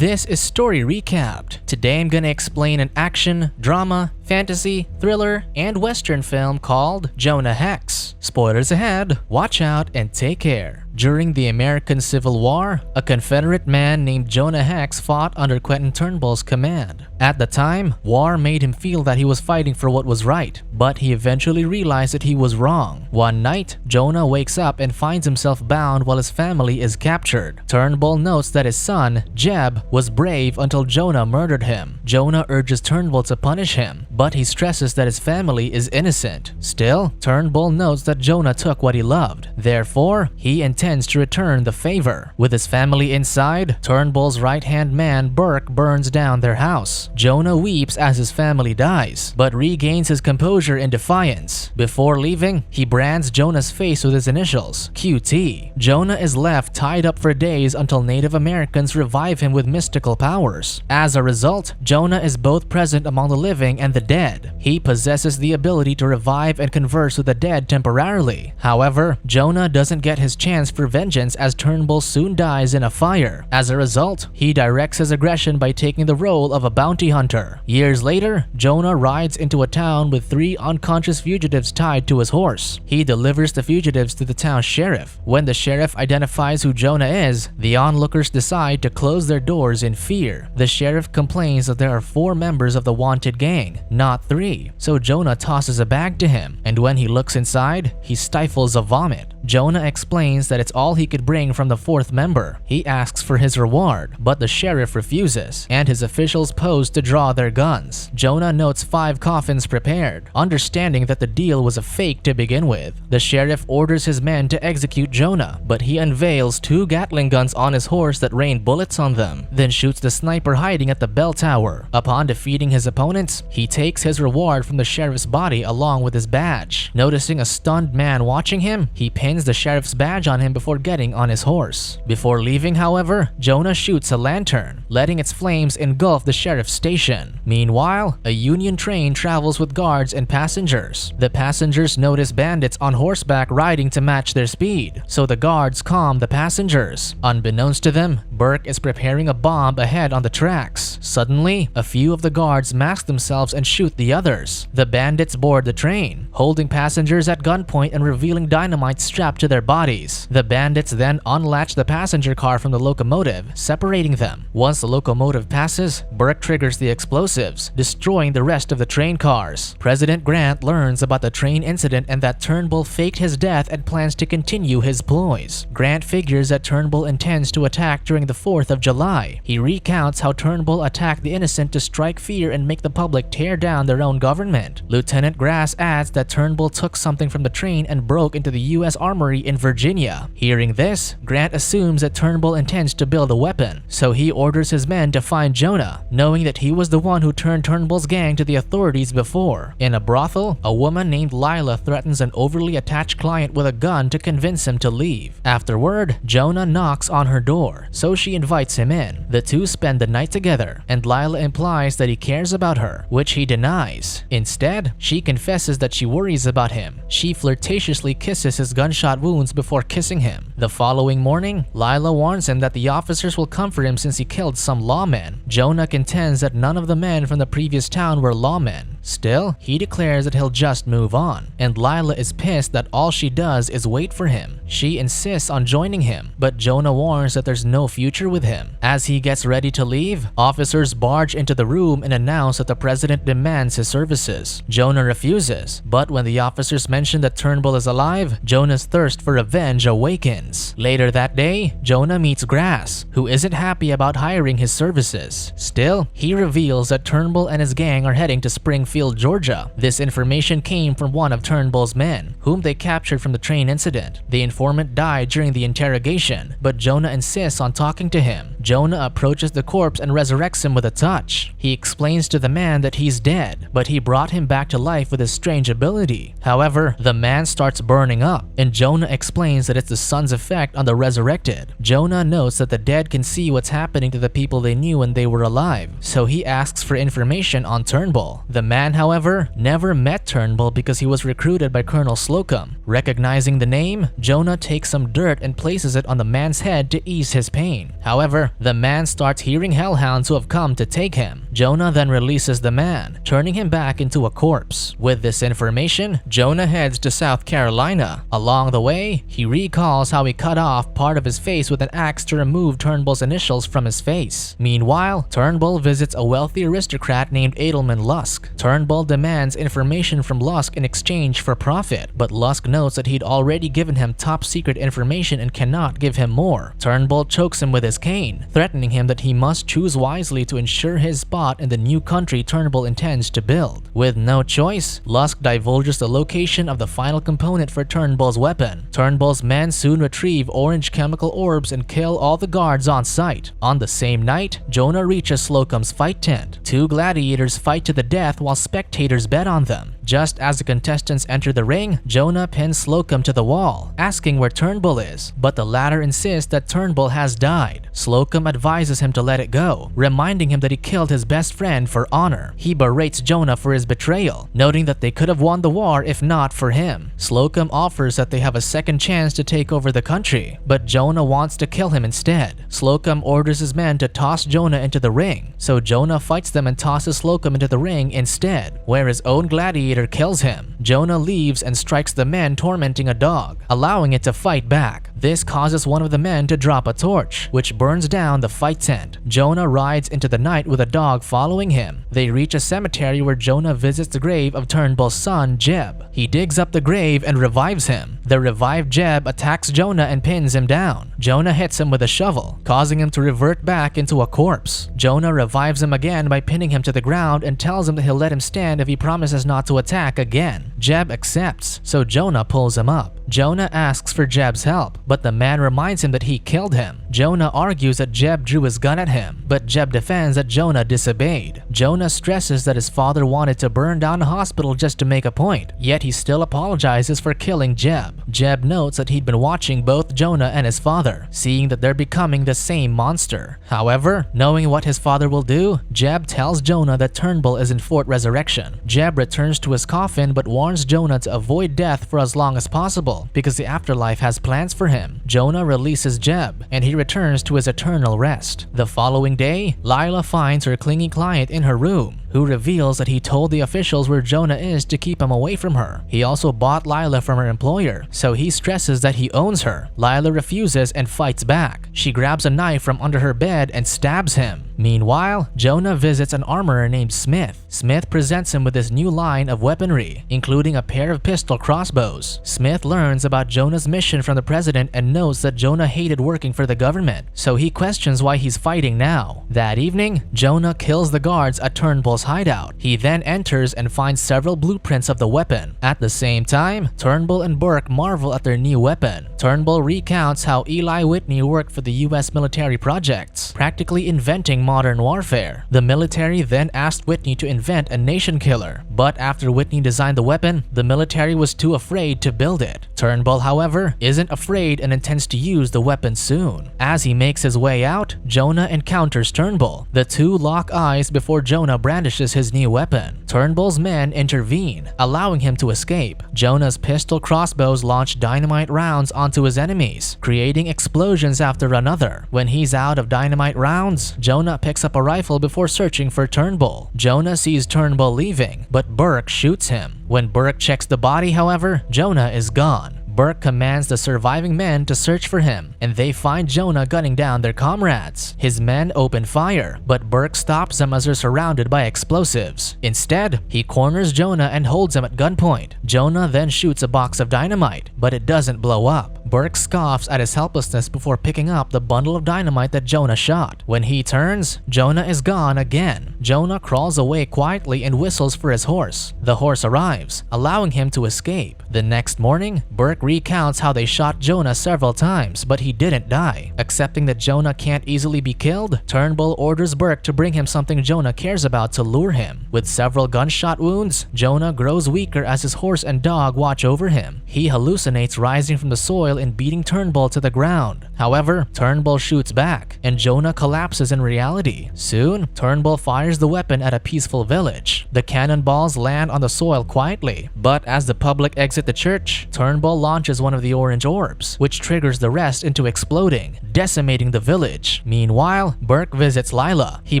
This is Story Recapped. Today I'm gonna explain an action, drama, fantasy, thriller, and western film called Jonah Hex. Spoilers ahead, watch out and take care. During the American Civil War, a Confederate man named Jonah Hex fought under Quentin Turnbull's command. At the time, war made him feel that he was fighting for what was right, but he eventually realized that he was wrong. One night, Jonah wakes up and finds himself bound while his family is captured. Turnbull notes that his son, Jeb, was brave until Jonah murdered him. Jonah urges Turnbull to punish him, but he stresses that his family is innocent. Still, Turnbull notes that Jonah took what he loved. Therefore, he intends to return the favor. With his family inside, Turnbull's right-hand man Burke burns down their house. Jonah weeps as his family dies, but regains his composure in defiance. Before leaving, he brands Jonah's face with his initials, QT. Jonah is left tied up for days until Native Americans revive him with mystical powers. As a result, Jonah is both present among the living and the dead. He possesses the ability to revive and converse with the dead temporarily. However, Jonah doesn't get his chance for vengeance as Turnbull soon dies in a fire. As a result, he directs his aggression by taking the role of a bounty hunter. Years later, Jonah rides into a town with 3 unconscious fugitives tied to his horse. He delivers the fugitives to the town's sheriff. When the sheriff identifies who Jonah is, the onlookers decide to close their doors in fear. The sheriff complains that there are 4 members of the wanted gang, not 3, so Jonah tosses a bag to him, and when he looks inside, he stifles a vomit. Jonah explains that it's all he could bring from the 4th member. He asks for his reward, but the sheriff refuses, and his officials pose to draw their guns. Jonah notes 5 coffins prepared, understanding that the deal was a fake to begin with. The sheriff orders his men to execute Jonah, but he unveils 2 Gatling guns on his horse that rain bullets on them, then shoots the sniper hiding at the bell tower. Upon defeating his opponents, he takes his reward from the sheriff's body along with his badge. Noticing a stunned man watching him, he pins the sheriff's badge on him before getting on his horse. Before leaving, however, Jonah shoots a lantern, letting its flames engulf the sheriff's station. Meanwhile, a Union train travels with guards and passengers. The passengers notice bandits on horseback riding to match their speed, so the guards calm the passengers. Unbeknownst to them, Burke is preparing a bomb ahead on the tracks. Suddenly, a few of the guards mask themselves and shoot the others. The bandits board the train, holding passengers at gunpoint and revealing dynamite strapped to their bodies. The bandits then unlatch the passenger car from the locomotive, separating them. Once the locomotive passes, Burke triggers the explosives, destroying the rest of the train cars. President Grant learns about the train incident and that Turnbull faked his death and plans to continue his ploys. Grant figures that Turnbull intends to attack during the 4th of July. He recounts how Turnbull attacked the innocent to strike fear and make the public tear down their own government. Lieutenant Grass adds that Turnbull took something from the train and broke into the U.S. Armory in Virginia. Hearing this, Grant assumes that Turnbull intends to build a weapon, so he orders his men to find Jonah, knowing that he was the one who turned Turnbull's gang to the authorities before. In a brothel, a woman named Lila threatens an overly attached client with a gun to convince him to leave. Afterward, Jonah knocks on her door, so she invites him in. The two spend the night together, and Lila implies that he cares about her, which he denies. Instead, she confesses that she worries about him. She flirtatiously kisses his gunshot wounds before kissing him. The following morning, Lila warns him that the officers will come for him since he killed some lawmen. Jonah contends that none of the men from the previous town were lawmen. Still, he declares that he'll just move on, and Lila is pissed that all she does is wait for him. She insists on joining him, but Jonah warns that there's no future with him. As he gets ready to leave, officers barge into the room and announce that the president demands his services. Jonah refuses, but when the officers mention that Turnbull is alive, Jonah's thirst for revenge awakens. Later that day, Jonah meets Grass, who isn't happy about hiring his services. Still, he reveals that Turnbull and his gang are heading to Springfield, Georgia. This information came from one of Turnbull's men, whom they captured from the train incident. The informant died during the interrogation, but Jonah insists on talking to him. Jonah approaches the corpse and resurrects him with a touch. He explains to the man that he's dead, but he brought him back to life with his strange ability. However, the man starts burning up, and Jonah explains that it's the sun's effect on the resurrected. Jonah notes that the dead can see what's happening to the people they knew when they were alive, so he asks for information on Turnbull. The man, however, never met Turnbull because he was recruited by Colonel Slocum. Recognizing the name, Jonah takes some dirt and places it on the man's head to ease his pain. However, However, the man starts hearing hellhounds who have come to take him. Jonah then releases the man, turning him back into a corpse. With this information, Jonah heads to South Carolina. Along the way, he recalls how he cut off part of his face with an axe to remove Turnbull's initials from his face. Meanwhile, Turnbull visits a wealthy aristocrat named Edelman Lusk. Turnbull demands information from Lusk in exchange for profit, but Lusk notes that he'd already given him top secret information and cannot give him more. Turnbull chokes him with his cane, threatening him that he must choose wisely to ensure his spot in the new country Turnbull intends to build. With no choice, Lusk divulges the location of the final component for Turnbull's weapon. Turnbull's men soon retrieve orange chemical orbs and kill all the guards on site. On the same night, Jonah reaches Slocum's fight tent. Two gladiators fight to the death while spectators bet on them. Just as the contestants enter the ring, Jonah pins Slocum to the wall, asking where Turnbull is, but the latter insists that Turnbull has died. Slocum advises him to let it go, reminding him that he killed his best friend for honor. He berates Jonah for his betrayal, noting that they could have won the war if not for him. Slocum offers that they have a second chance to take over the country, but Jonah wants to kill him instead. Slocum orders his men to toss Jonah into the ring, so Jonah fights them and tosses Slocum into the ring instead, where his own gladiator kills him. Jonah leaves and strikes the men tormenting a dog, allowing it to fight back. This causes one of the men to drop a torch, which burns down the fight tent. Jonah rides into the night with a dog following him. They reach a cemetery where Jonah visits the grave of Turnbull's son, Jeb. He digs up the grave and revives him. The revived Jeb attacks Jonah and pins him down. Jonah hits him with a shovel, causing him to revert back into a corpse. Jonah revives him again by pinning him to the ground and tells him that he'll let him stand if he promises not to attack again. Jeb accepts, so Jonah pulls him up. Jonah asks for Jeb's help, but the man reminds him that he killed him. Jonah argues that Jeb drew his gun at him, but Jeb defends that Jonah disobeyed. Jonah stresses that his father wanted to burn down a hospital just to make a point, yet he still apologizes for killing Jeb. Jeb notes that he'd been watching both Jonah and his father, seeing that they're becoming the same monster. However, knowing what his father will do, Jeb tells Jonah that Turnbull is in Fort Resurrection. Jeb returns to his coffin but warns Jonah to avoid death for as long as possible because the afterlife has plans for him. Jonah releases Jeb, and he returns to his eternal rest. The following day, Lila finds her clingy client in her room, who reveals that he told the officials where Jonah is to keep him away from her. He also bought Lila from her employer, so he stresses that he owns her. Lila refuses and fights back. She grabs a knife from under her bed and stabs him. Meanwhile, Jonah visits an armorer named Smith. Smith presents him with his new line of weaponry, including a pair of pistol crossbows. Smith learns about Jonah's mission from the president and notes that Jonah hated working for the government, so he questions why he's fighting now. That evening, Jonah kills the guards at Turnbull's hideout. He then enters and finds several blueprints of the weapon. At the same time, Turnbull and Burke marvel at their new weapon. Turnbull recounts how Eli Whitney worked for the US military projects, practically inventing modern warfare. The military then asked Whitney to invent a nation killer, but after Whitney designed the weapon, the military was too afraid to build it. Turnbull, however, isn't afraid and intends to use the weapon soon. As he makes his way out, Jonah encounters Turnbull. The two lock eyes before Jonah brandishes his new weapon. Turnbull's men intervene, allowing him to escape. Jonah's pistol crossbows launch dynamite rounds onto his enemies, creating explosions after another. When he's out of dynamite rounds, Jonah picks up a rifle before searching for Turnbull. Jonah sees Turnbull leaving, but Burke shoots him. When Burke checks the body, however, Jonah is gone. Burke commands the surviving men to search for him, and they find Jonah gunning down their comrades. His men open fire, but Burke stops them as they're surrounded by explosives. Instead, he corners Jonah and holds him at gunpoint. Jonah then shoots a box of dynamite, but it doesn't blow up. Burke scoffs at his helplessness before picking up the bundle of dynamite that Jonah shot. When he turns, Jonah is gone again. Jonah crawls away quietly and whistles for his horse. The horse arrives, allowing him to escape. The next morning, Burke recounts how they shot Jonah several times, but he didn't die. Accepting that Jonah can't easily be killed, Turnbull orders Burke to bring him something Jonah cares about to lure him. With several gunshot wounds, Jonah grows weaker as his horse and dog watch over him. He hallucinates rising from the soil and beating Turnbull to the ground. However, Turnbull shoots back, and Jonah collapses in reality. Soon, Turnbull fires fires the weapon at a peaceful village. The cannonballs land on the soil quietly, but as the public exit the church, Turnbull launches one of the orange orbs, which triggers the rest into exploding, decimating the village. Meanwhile, Burke visits Lila. He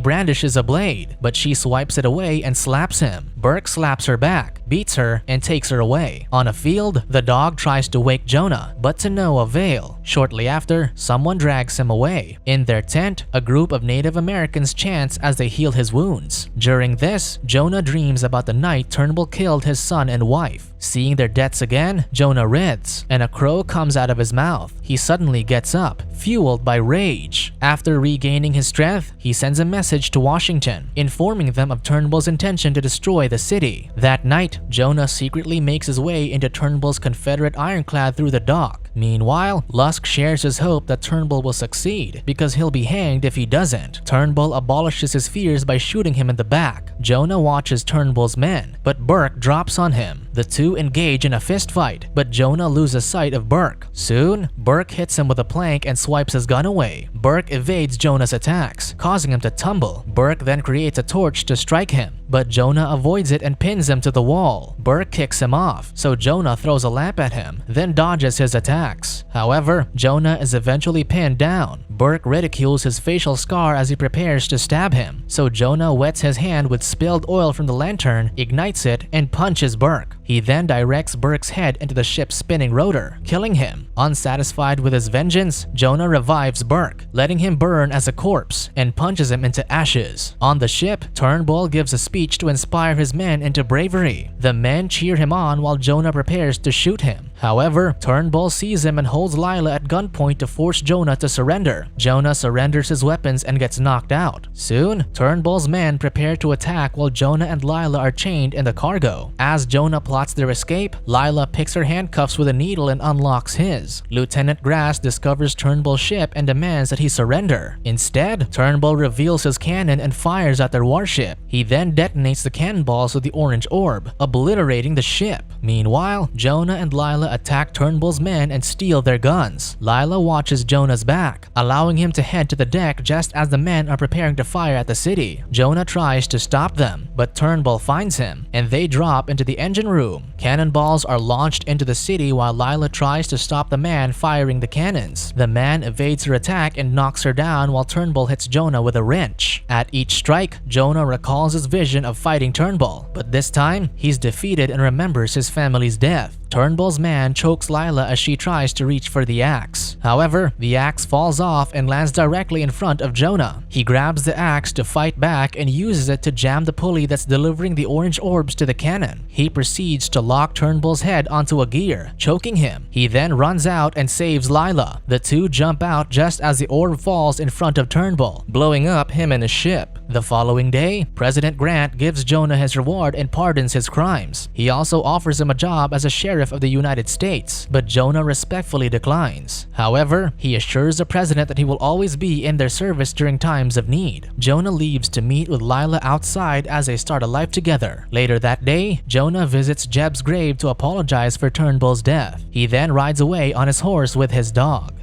brandishes a blade, but she swipes it away and slaps him. Burke slaps her back, beats her, and takes her away. On a field, the dog tries to wake Jonah, but to no avail. Shortly after, someone drags him away. In their tent, a group of Native Americans chants as they heal his wounds. During this, Jonah dreams about the night Turnbull killed his son and wife. Seeing their deaths again, Jonah writhes, and a crow comes out of his mouth. He suddenly gets up, fueled by rage. After regaining his strength, he sends a message to Washington, informing them of Turnbull's intention to destroy the city. That night, Jonah secretly makes his way into Turnbull's Confederate ironclad through the dock. Meanwhile, Lusk shares his hope that Turnbull will succeed, because he'll be hanged if he doesn't. Turnbull abolishes his fears by shooting him in the back. Jonah watches Turnbull's men, but Burke drops on him. The two engage in a fistfight, but Jonah loses sight of Burke. Soon, Burke hits him with a plank and swipes his gun away. Burke evades Jonah's attacks, causing him to tumble. Burke then creates a torch to strike him, but Jonah avoids it and pins him to the wall. Burke kicks him off, so Jonah throws a lamp at him, then dodges his attacks. However, Jonah is eventually pinned down. Burke ridicules his facial scar as he prepares to stab him, so Jonah wets his hand with spilled oil from the lantern, ignites it, and punches Burke. He then directs Burke's head into the ship's spinning rotor, killing him. Unsatisfied with his vengeance, Jonah revives Burke, letting him burn as a corpse, and punches him into ashes. On the ship, Turnbull gives a speech to inspire his men into bravery. The men cheer him on while Jonah prepares to shoot him. However, Turnbull sees him and holds Lila at gunpoint to force Jonah to surrender. Jonah surrenders his weapons and gets knocked out. Soon, Turnbull's men prepare to attack while Jonah and Lila are chained in the cargo. As Jonah plots their escape, Lila picks her handcuffs with a needle and unlocks his. Lieutenant Grass discovers Turnbull's ship and demands that he surrender. Instead, Turnbull reveals his cannon and fires at their warship. He then detonates the cannonballs with the orange orb, obliterating the ship. Meanwhile, Jonah and Lila attack Turnbull's men and steal their guns. Lila watches Jonah's back, allowing him to head to the deck just as the men are preparing to fire at the city. Jonah tries to stop them, but Turnbull finds him, and they drop into the engine room. Cannonballs are launched into the city while Lila tries to stop the man firing the cannons. The man evades her attack and knocks her down while Turnbull hits Jonah with a wrench. At each strike, Jonah recalls his vision of fighting Turnbull, but this time, he's defeated and remembers his family's death. Turnbull's man chokes Lila as she tries to reach for the axe. However, the axe falls off and lands directly in front of Jonah. He grabs the axe to fight back and uses it to jam the pulley that's delivering the orange orbs to the cannon. He proceeds to lock Turnbull's head onto a gear, choking him. He then runs out and saves Lila. The two jump out just as the orb falls in front of Turnbull, blowing up him and his ship. The following day, President Grant gives Jonah his reward and pardons his crimes. He also offers him a job as a sheriff of the United States, but Jonah respectfully declines. However, he assures the president that he will always be in their service during times of need. Jonah leaves to meet with Lila outside as they start a life together. Later that day, Jonah visits Jeb's grave to apologize for Turnbull's death. He then rides away on his horse with his dog.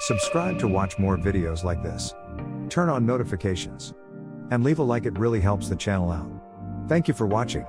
Subscribe to watch more videos like this. Turn on notifications. And leave a like, it really helps the channel out. Thank you for watching.